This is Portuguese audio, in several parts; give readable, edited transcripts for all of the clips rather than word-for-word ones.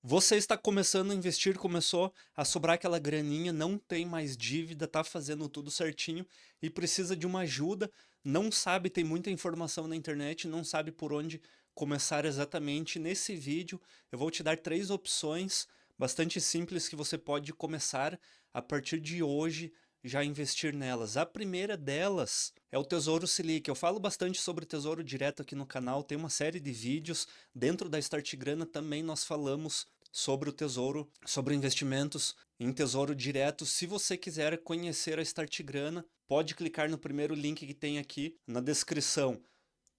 Você está começando a investir, começou a sobrar aquela graninha, não tem mais dívida, tá fazendo tudo certinho e precisa de uma ajuda, não sabe, tem muita informação na internet, não sabe por onde começar exatamente. Nesse vídeo eu vou te dar 3 opções bastante simples que você pode começar a partir de hoje já investir nelas. A primeira delas é o Tesouro Selic. Eu falo bastante sobre Tesouro Direto aqui no canal, tem uma série de vídeos. Dentro da Start Grana também nós falamos sobre o Tesouro, sobre investimentos em Tesouro Direto. Se você quiser conhecer a Start Grana, pode clicar no primeiro link que tem aqui na descrição.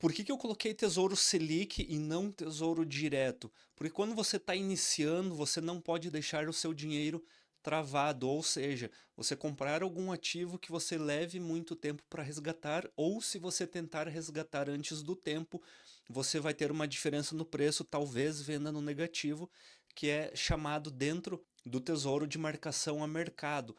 Por que eu coloquei Tesouro Selic e não Tesouro Direto? Porque quando você está iniciando, você não pode deixar o seu dinheiro travado, ou seja, você comprar algum ativo que você leve muito tempo para resgatar, ou se você tentar resgatar antes do tempo, você vai ter uma diferença no preço, talvez venda no negativo, que é chamado dentro do Tesouro de marcação a mercado.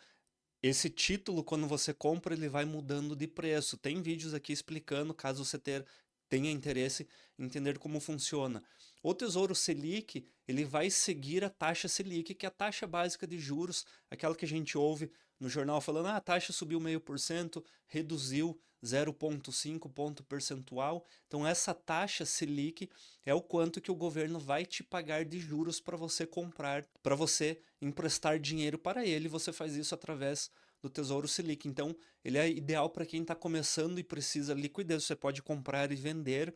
Esse título, quando você compra, ele vai mudando de preço. Tem vídeos aqui explicando, caso você tenha interesse em entender como funciona. O Tesouro Selic, ele vai seguir a taxa Selic, que é a taxa básica de juros, aquela que a gente ouve no jornal falando, a taxa subiu 0,5%, reduziu 0,5 ponto percentual. Então essa taxa Selic é o quanto que o governo vai te pagar de juros para você comprar, para você emprestar dinheiro para ele. Você faz isso através do Tesouro Selic. Então, ele é ideal para quem está começando e precisa liquidez. Você pode comprar e vender,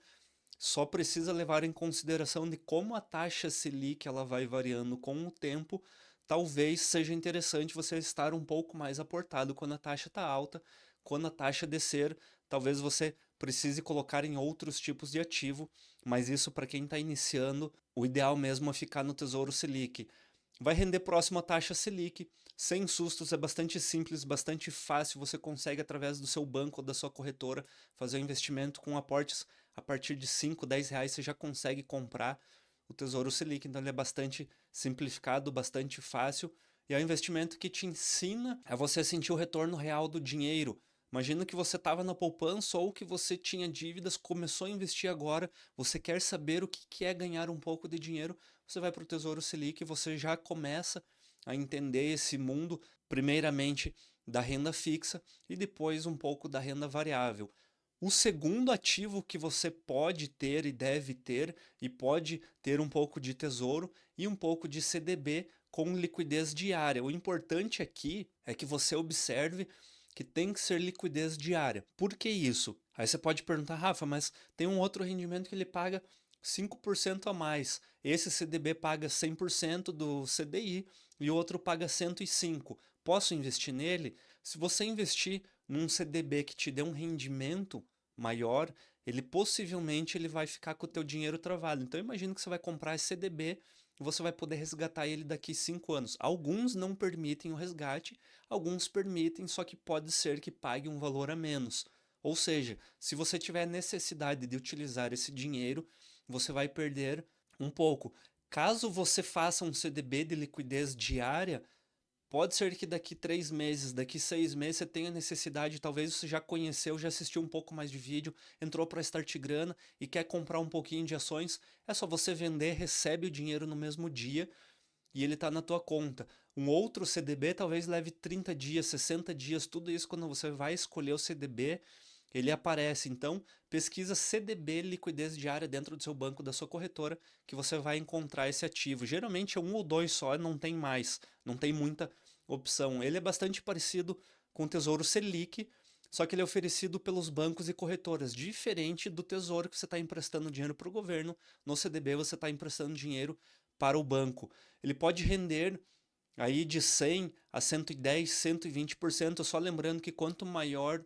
só precisa levar em consideração de como a taxa Selic ela vai variando com o tempo. Talvez seja interessante você estar um pouco mais aportado quando a taxa está alta. Quando a taxa descer, talvez você precise colocar em outros tipos de ativo, mas isso para quem está iniciando, o ideal mesmo é ficar no Tesouro Selic. Vai render próximo à taxa Selic, sem sustos, é bastante simples, bastante fácil. Você consegue, através do seu banco ou da sua corretora, fazer um investimento com aportes a partir de 5, 10 reais. Você já consegue comprar o Tesouro Selic, então ele é bastante simplificado, bastante fácil. E é um investimento que te ensina a você sentir o retorno real do dinheiro. Imagina que você estava na poupança ou que você tinha dívidas, começou a investir agora, você quer saber o que é ganhar um pouco de dinheiro, você vai para o Tesouro Selic e você já começa a entender esse mundo, primeiramente da renda fixa e depois um pouco da renda variável. O segundo ativo que você pode ter e pode ter um pouco de tesouro e um pouco de CDB com liquidez diária. O importante aqui é que você observe que tem que ser liquidez diária. Por que isso? Aí você pode perguntar, Rafa, mas tem um outro rendimento que ele paga 5% a mais. Esse CDB paga 100% do CDI e o outro paga 105%. Posso investir nele? Se você investir num CDB que te dê um rendimento maior, ele possivelmente ele vai ficar com o teu dinheiro travado. Então imagina que você vai comprar esse CDB e você vai poder resgatar ele daqui 5 anos. Alguns não permitem o resgate, alguns permitem, só que pode ser que pague um valor a menos. Ou seja, se você tiver necessidade de utilizar esse dinheiro, você vai perder um pouco. Caso você faça um CDB de liquidez diária, pode ser que daqui 3 meses, daqui 6 meses você tenha necessidade, talvez você já conheceu, já assistiu um pouco mais de vídeo, entrou para a Start Grana e quer comprar um pouquinho de ações, é só você vender, recebe o dinheiro no mesmo dia e ele está na tua conta. Um outro CDB talvez leve 30 dias, 60 dias, tudo isso quando você vai escolher o CDB, ele aparece. Então, pesquisa CDB liquidez diária dentro do seu banco, da sua corretora, que você vai encontrar esse ativo. Geralmente é um ou dois só, não tem mais, não tem muita opção. Ele é bastante parecido com o Tesouro Selic, só que ele é oferecido pelos bancos e corretoras, diferente do Tesouro que você está emprestando dinheiro para o governo. No CDB você está emprestando dinheiro para o banco. Ele pode render aí de 100 a 110, 120%, só lembrando que quanto maior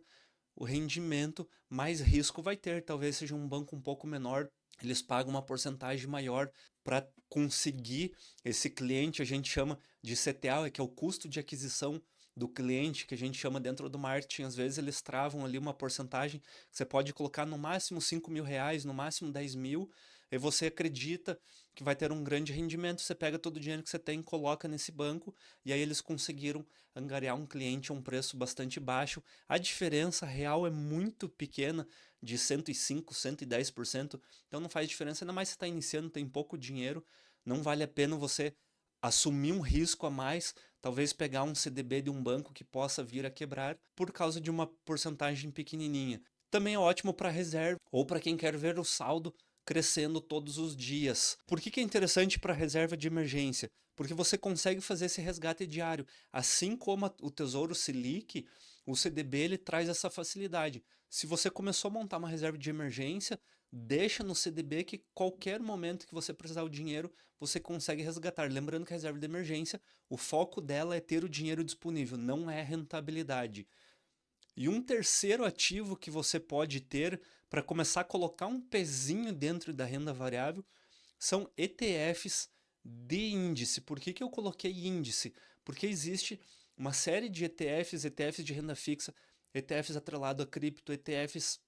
o rendimento, mais risco vai ter. Talvez seja um banco um pouco menor, eles pagam uma porcentagem maior para conseguir esse cliente, a gente chama de CTA, que é o custo de aquisição do cliente, que a gente chama dentro do marketing. Às vezes eles travam ali uma porcentagem que você pode colocar no máximo 5 mil reais, no máximo 10 mil, e você acredita que vai ter um grande rendimento, você pega todo o dinheiro que você tem, coloca nesse banco, e aí eles conseguiram angariar um cliente a um preço bastante baixo. A diferença real é muito pequena, de 105, 110%, então não faz diferença, ainda mais se está iniciando, tem pouco dinheiro, Não vale a pena você assumir um risco a mais, talvez pegar um CDB de um banco que possa vir a quebrar por causa de uma porcentagem pequenininha. Também é ótimo para reserva ou para quem quer ver o saldo crescendo todos os dias. Por que é interessante para reserva de emergência? Porque você consegue fazer esse resgate diário. Assim como o Tesouro Selic, o CDB ele traz essa facilidade. Se você começou a montar uma reserva de emergência, deixa no CDB que qualquer momento que você precisar o dinheiro, você consegue resgatar. Lembrando que a reserva de emergência, o foco dela é ter o dinheiro disponível, não é rentabilidade. E um terceiro ativo que você pode ter para começar a colocar um pezinho dentro da renda variável são ETFs de índice. Por que eu coloquei índice? Porque existe uma série de ETFs, ETFs de renda fixa, ETFs atrelado a cripto, ETFs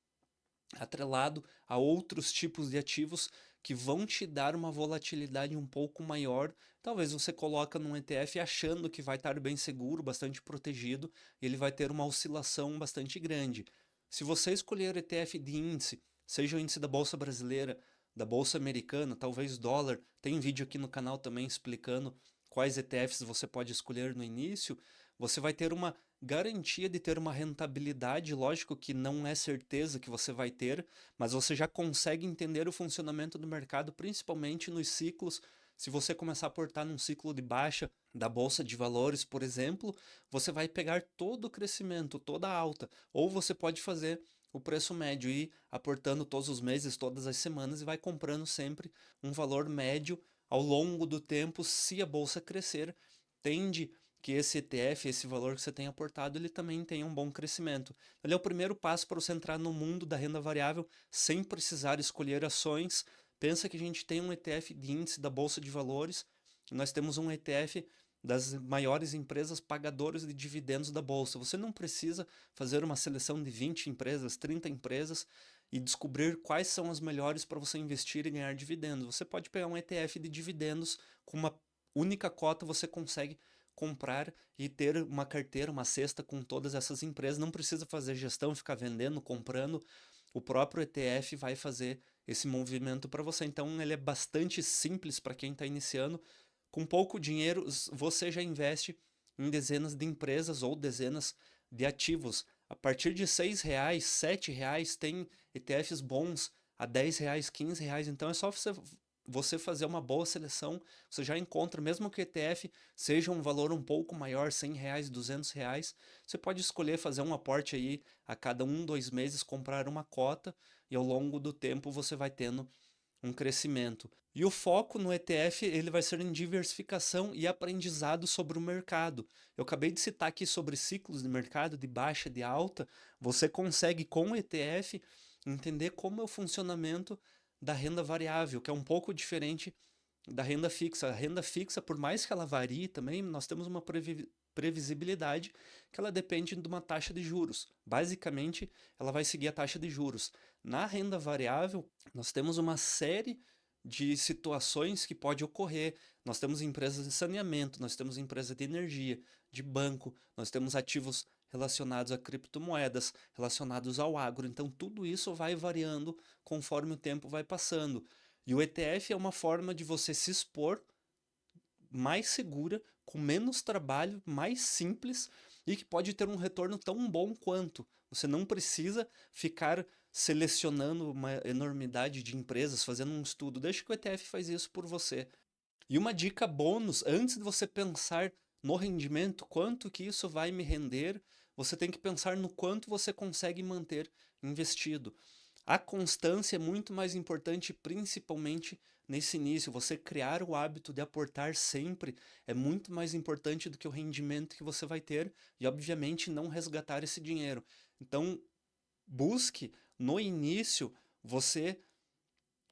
atrelado a outros tipos de ativos que vão te dar uma volatilidade um pouco maior. Talvez você coloca num ETF achando que vai estar bem seguro, bastante protegido, e ele vai ter uma oscilação bastante grande. Se você escolher ETF de índice, seja o índice da Bolsa Brasileira, da Bolsa Americana, talvez dólar, tem vídeo aqui no canal também explicando quais ETFs você pode escolher no início, você vai ter uma garantia de ter uma rentabilidade, lógico que não é certeza que você vai ter, mas você já consegue entender o funcionamento do mercado, principalmente nos ciclos. Se você começar a aportar num ciclo de baixa da bolsa de valores, por exemplo, você vai pegar todo o crescimento, toda a alta, ou você pode fazer o preço médio e ir aportando todos os meses, todas as semanas e vai comprando sempre um valor médio ao longo do tempo. Se a bolsa crescer, tende que esse ETF, esse valor que você tem aportado, ele também tenha um bom crescimento. Ele é o primeiro passo para você entrar no mundo da renda variável sem precisar escolher ações. Pensa que a gente tem um ETF de índice da Bolsa de Valores, nós temos um ETF das maiores empresas pagadoras de dividendos da Bolsa. Você não precisa fazer uma seleção de 20 empresas, 30 empresas e descobrir quais são as melhores para você investir e ganhar dividendos. Você pode pegar um ETF de dividendos com uma única cota, você consegue comprar e ter uma carteira, uma cesta com todas essas empresas. Não precisa fazer gestão, ficar vendendo, comprando. O próprio ETF vai fazer esse movimento para você. Então ele é bastante simples para quem está iniciando. Com pouco dinheiro, você já investe em dezenas de empresas ou dezenas de ativos. A partir de R$ 6, R$ 7 tem ETFs bons a R$ 10, R$ 15. Então é só você fazer uma boa seleção, você já encontra, mesmo que o ETF seja um valor um pouco maior, R$ 100, R$ 200, você pode escolher fazer um aporte aí a cada 1, 2 meses, comprar uma cota e ao longo do tempo você vai tendo um crescimento. E o foco no ETF ele vai ser em diversificação e aprendizado sobre o mercado. Eu acabei de citar aqui sobre ciclos de mercado, de baixa, de alta. Você consegue com o ETF entender como é o funcionamento da renda variável, que é um pouco diferente da renda fixa. A renda fixa, por mais que ela varie também, nós temos uma previsibilidade que ela depende de uma taxa de juros. Basicamente, ela vai seguir a taxa de juros. Na renda variável, nós temos uma série de situações que pode ocorrer. Nós temos empresas de saneamento, nós temos empresas de energia, de banco, nós temos ativos relacionados a criptomoedas, relacionados ao agro. Então, tudo isso vai variando conforme o tempo vai passando. E o ETF é uma forma de você se expor mais segura, com menos trabalho, mais simples e que pode ter um retorno tão bom quanto. Você não precisa ficar selecionando uma enormidade de empresas, fazendo um estudo. Deixa que o ETF faz isso por você. E uma dica bônus, antes de você pensar no rendimento, quanto que isso vai me render, você tem que pensar no quanto você consegue manter investido. A constância é muito mais importante, principalmente nesse início. Você criar o hábito de aportar sempre é muito mais importante do que o rendimento que você vai ter e, obviamente, não resgatar esse dinheiro. Então, busque no início você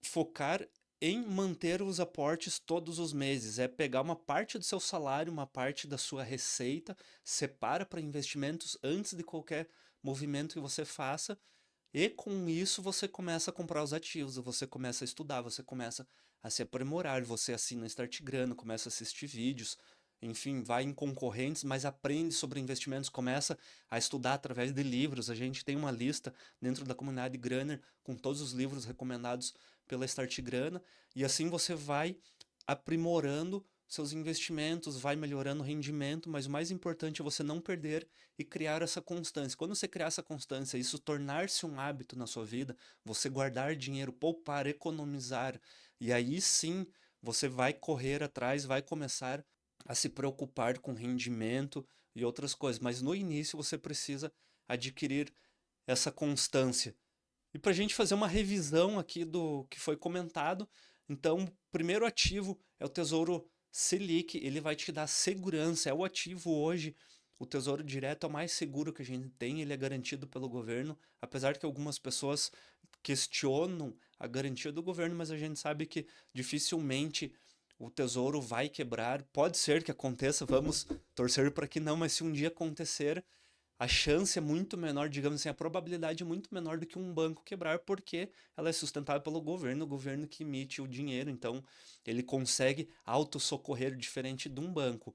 focar em manter os aportes todos os meses. É pegar uma parte do seu salário, uma parte da sua receita, separa para investimentos antes de qualquer movimento que você faça. E com isso você começa a comprar os ativos, você começa a estudar, você começa a se aprimorar, você assina Start Grana, começa a assistir vídeos, enfim, vai em concorrentes, mas aprende sobre investimentos, começa a estudar através de livros. A gente tem uma lista dentro da comunidade Grana com todos os livros recomendados pela Start Grana, e assim você vai aprimorando seus investimentos, vai melhorando o rendimento, mas o mais importante é você não perder e criar essa constância. Quando você criar essa constância, isso tornar-se um hábito na sua vida, você guardar dinheiro, poupar, economizar, e aí sim você vai correr atrás, vai começar a se preocupar com rendimento e outras coisas. Mas no início você precisa adquirir essa constância. E para a gente fazer uma revisão aqui do que foi comentado, então, o primeiro ativo é o Tesouro Selic, ele vai te dar segurança, é o ativo hoje, o Tesouro Direto é o mais seguro que a gente tem, ele é garantido pelo governo, apesar que algumas pessoas questionam a garantia do governo, mas a gente sabe que dificilmente o Tesouro vai quebrar, pode ser que aconteça, vamos torcer para que não, mas se um dia acontecer, a chance é muito menor, digamos assim, a probabilidade é muito menor do que um banco quebrar, porque ela é sustentada pelo governo, o governo que emite o dinheiro, então ele consegue autossocorrer diferente de um banco.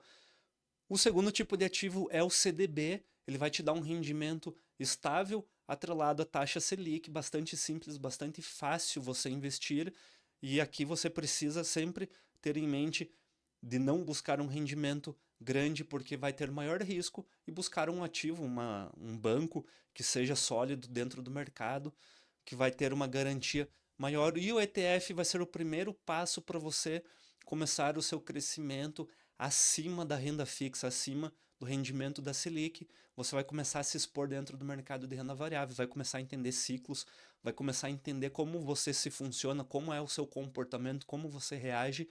O segundo tipo de ativo é o CDB, ele vai te dar um rendimento estável, atrelado à taxa Selic, bastante simples, bastante fácil você investir, e aqui você precisa sempre ter em mente de não buscar um rendimento grande porque vai ter maior risco e buscar um ativo, um banco que seja sólido dentro do mercado, que vai ter uma garantia maior. E o ETF vai ser o primeiro passo para você começar o seu crescimento acima da renda fixa, acima do rendimento da Selic. Você vai começar a se expor dentro do mercado de renda variável, vai começar a entender ciclos, vai começar a entender como você se funciona, como é o seu comportamento, como você reage,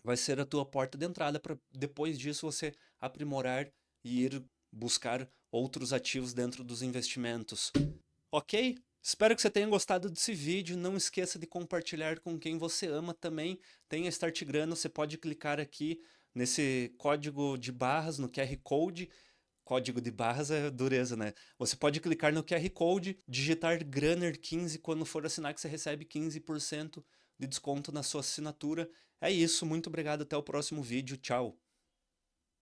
vai ser a tua porta de entrada para depois disso você aprimorar e ir buscar outros ativos dentro dos investimentos. Ok? Espero que você tenha gostado desse vídeo. Não esqueça de compartilhar com quem você ama também. Tem a Startgrano, você pode clicar aqui nesse código de barras, no QR Code. Código de barras é dureza, né? Você pode clicar no QR Code, digitar Granner15 quando for assinar que você recebe 15% de desconto na sua assinatura. É isso, muito obrigado, até o próximo vídeo, tchau!